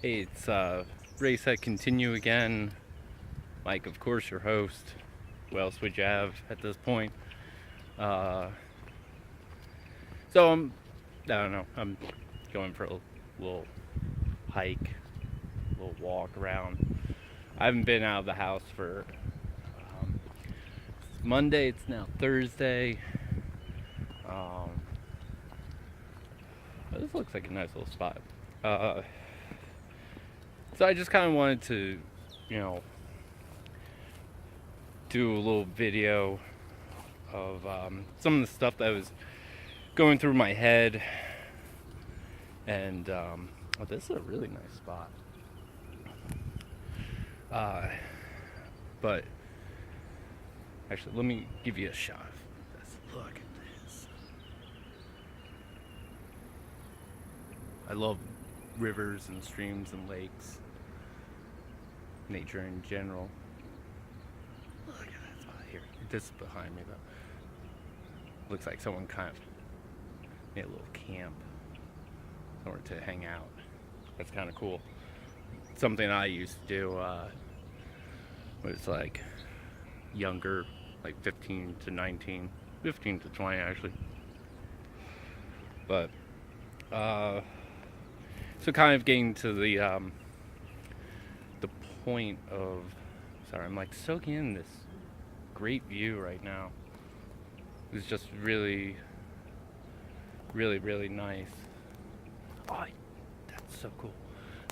Hey, it's Race Set Continue again. Mike, of course, your host. Who else would you have at this point? Uh, I don't know. I'm going for a little hike, a little walk around. I haven't been out of the house for it's Monday. It's now Thursday. Um, this looks like a nice little spot. Uh, so I just kind of wanted to, you know, do a little video of some of the stuff that was going through my head. And oh, this is a really nice spot. Uh, but actually, let me give you a shot of this. Look at this. I love rivers and streams and lakes, nature in general. Look at that spot here. This is behind me though. Looks like someone kind of made a little camp somewhere to hang out. That's kind of cool. Something I used to do was like younger, like 15 to 19, 15 to 20 actually. But so kind of getting to the point of, sorry, I'm like soaking in this great view right now. It's just really, really nice. Oh, that's so cool.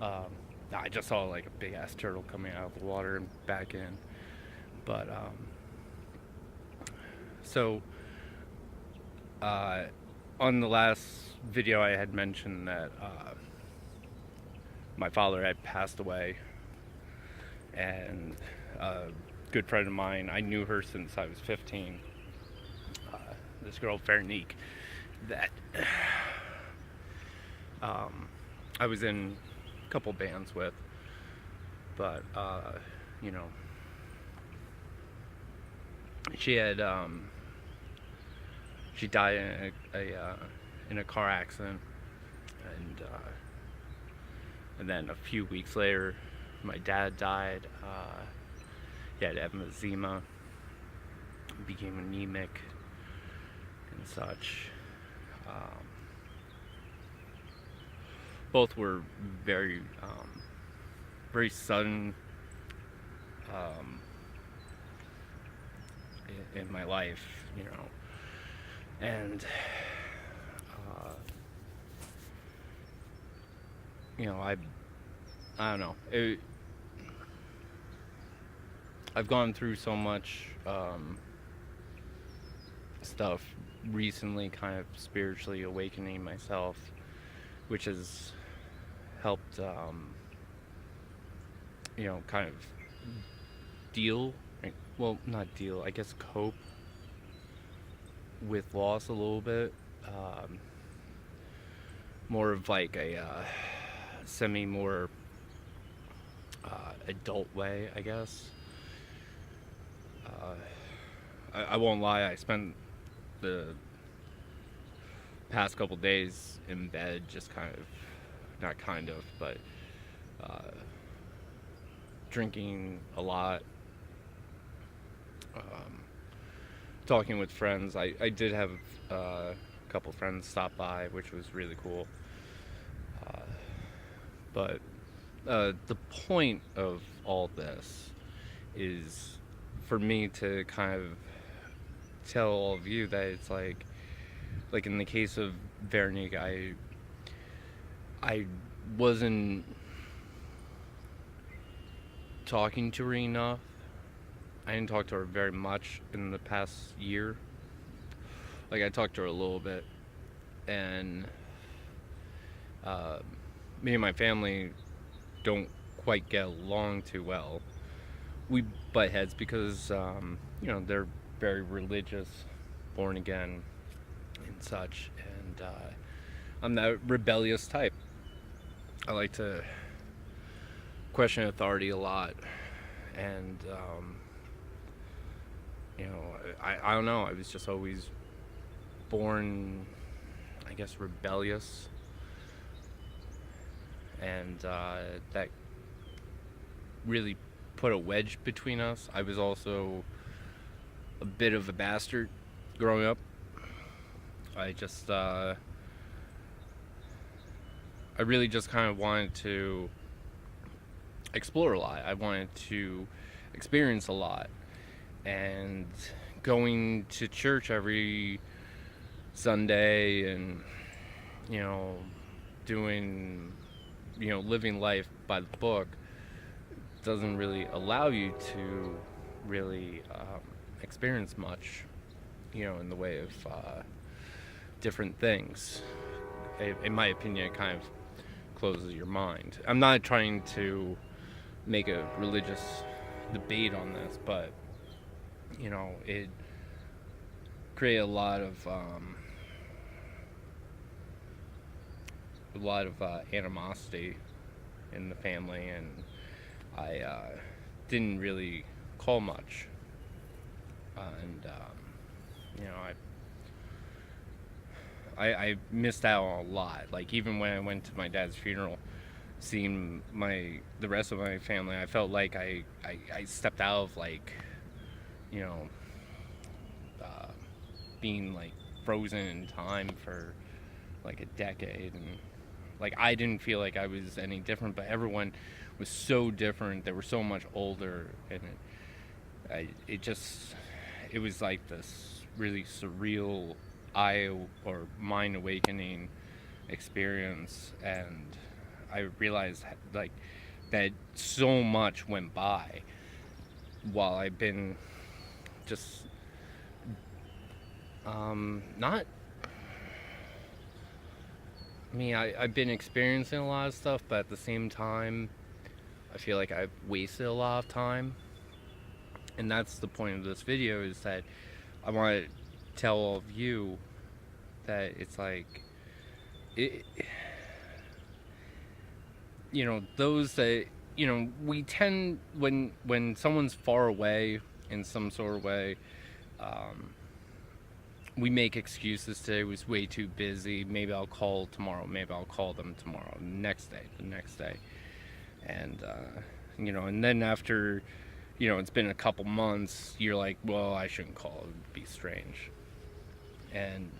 Um, I just saw like a big ass turtle coming out of the water and back in. But so uh, on the last video, I had mentioned that my father had passed away, and a good friend of mine, I knew her since I was 15. Uh, this girl, Veronique, that I was in a couple bands with, but you know, she had she died in a car accident, and then a few weeks later, my dad died. He had emphysema, became anemic, and such. Um, both were very, very sudden um, in my life, you know, and you know, I don't know. I've gone through so much stuff recently, kind of spiritually awakening myself, which has helped, you know, kind of deal, well, not deal, I guess cope with loss a little bit. More of like a semi more adult way, I guess. I won't lie, I spent the past couple days in bed, just kind of, not kind of, but drinking a lot, talking with friends. I did have a couple friends stop by, which was really cool. But the point of all this is for me to kind of tell all of you that it's like in the case of Veronique, I wasn't talking to her enough. I didn't talk to her very much in the past year. Like, I talked to her a little bit, and uh, me and my family don't quite get along too well. We butt heads because you know, they're very religious, born again, and such, and I'm that rebellious type. I like to question authority a lot, and you know, I don't know. I was just always born, I guess, rebellious, and that really put a wedge between us. I was also a bit of a bastard growing up. I just I really just kind of wanted to explore a lot. I wanted to experience a lot, and going to church every Sunday, and you know, doing, living life by the book doesn't really allow you to really experience much, in the way of different things. In my opinion, it kind of closes your mind. I'm not trying to make a religious debate on this, but it created a lot of animosity in the family, and I didn't really call much, and I missed out on a lot. Like, even when I went to my dad's funeral, seeing the rest of my family, I felt like I stepped out of, like, you know uh, being like frozen in time for like a decade, and like I didn't feel like I was any different, but everyone was so different. They were so much older, and it was like this really surreal eye or mind awakening experience. And I realized, like, that so much went by while I've been just not I've been experiencing a lot of stuff, but at the same time I feel like I've wasted a lot of time. And that's the point of this video, is that I want to tell all of you that it's like, it, those that, we tend, when someone's far away in some sort of way, we make excuses. Today was way too busy, maybe I'll call tomorrow, maybe I'll call them tomorrow, the next day. And and then after it's been a couple months, you're like, well, I shouldn't call, it would be strange. And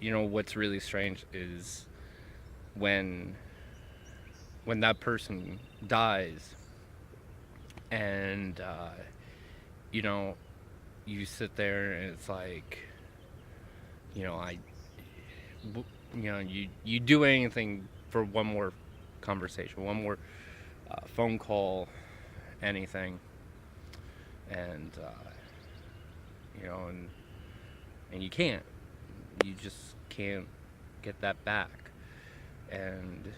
what's really strange is when that person dies, and you sit there and it's like, you do anything for one more conversation, one more phone call, anything. And and you just can't get that back. And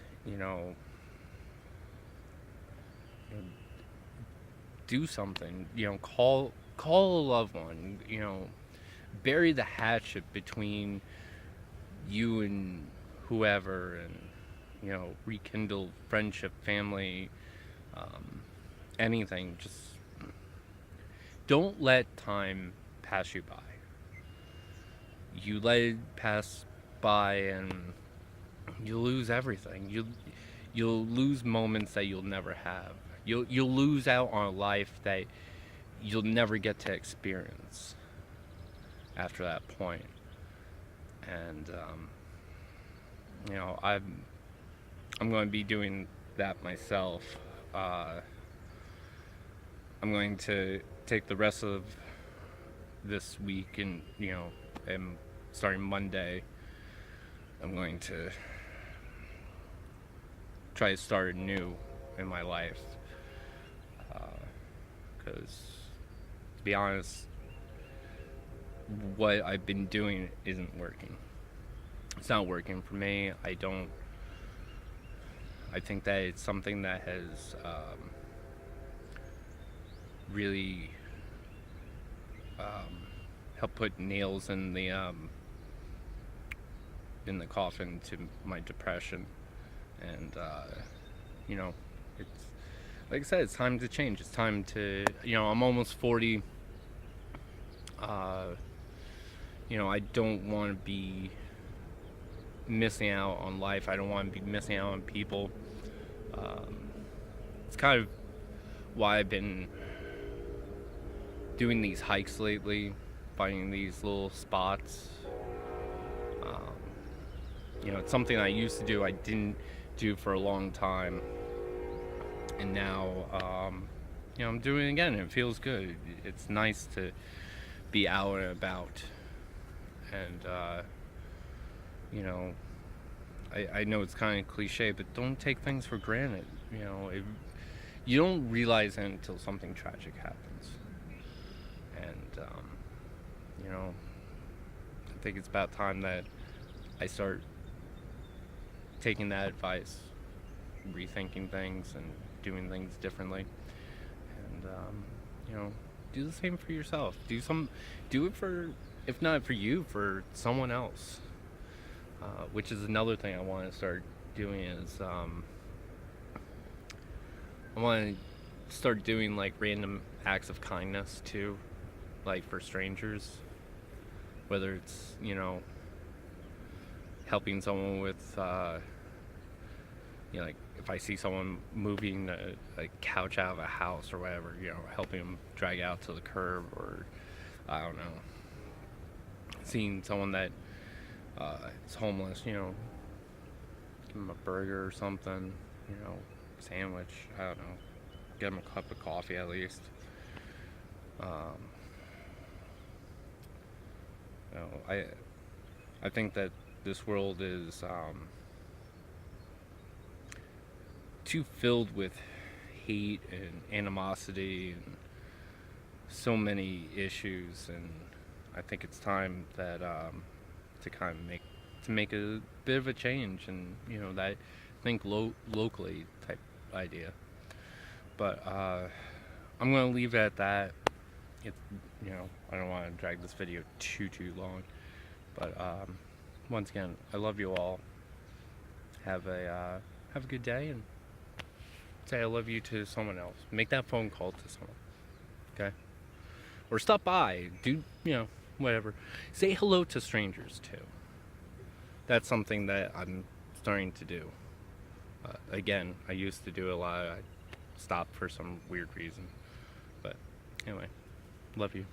do something, call a loved one, bury the hatchet between you and whoever, and rekindle friendship, family, anything. Just don't let time pass you by. You let it pass by and you lose everything. You'll lose moments that you'll never have. You'll lose out on a life that you'll never get to experience after that point. And I'm going to be doing that myself. I'm going to take the rest of this week, and and starting Monday, I'm going to try to start anew in my life, because to be honest, what I've been doing isn't working. It's not working for me. I think that it's something that has really helped put nails in the coffin to my depression. And it's, like I said, it's time to change. It's time to, I'm almost 40. I don't want to be missing out on life. I don't want to be missing out on people. Um, it's kind of why I've been doing these hikes lately, finding these little spots. Um, it's something I used to do, I didn't do for a long time, and now, I'm doing it again. And it feels good. It's nice to be out and about, and you know, I know it's kind of cliche, but don't take things for granted. You don't realize it until something tragic happens, and I think it's about time that I start taking that advice, rethinking things, and doing things differently. And do the same for yourself. Do it for, if not for you, for someone else. Which is another thing I want to start doing is I want to start doing like random acts of kindness too, like for strangers. Whether it's helping someone with like if I see someone moving a couch out of a house or whatever, helping them drag it out to the curb, or I don't know, seeing someone that is homeless, give them a burger or something, sandwich, I don't know, get them a cup of coffee at least. Um, I think that this world is too filled with hate and animosity and so many issues, and I think it's time that to kind of make a bit of a change, and that think locally type idea. But I'm gonna leave it at that. It's I don't want to drag this video too long, but once again, I love you all. Have a good day, and say I love you to someone else. Make that phone call to someone, okay? Or stop by, do whatever. Say hello to strangers too. That's something that I'm starting to do. Again, I used to do a lot. I stopped for some weird reason, but anyway, love you.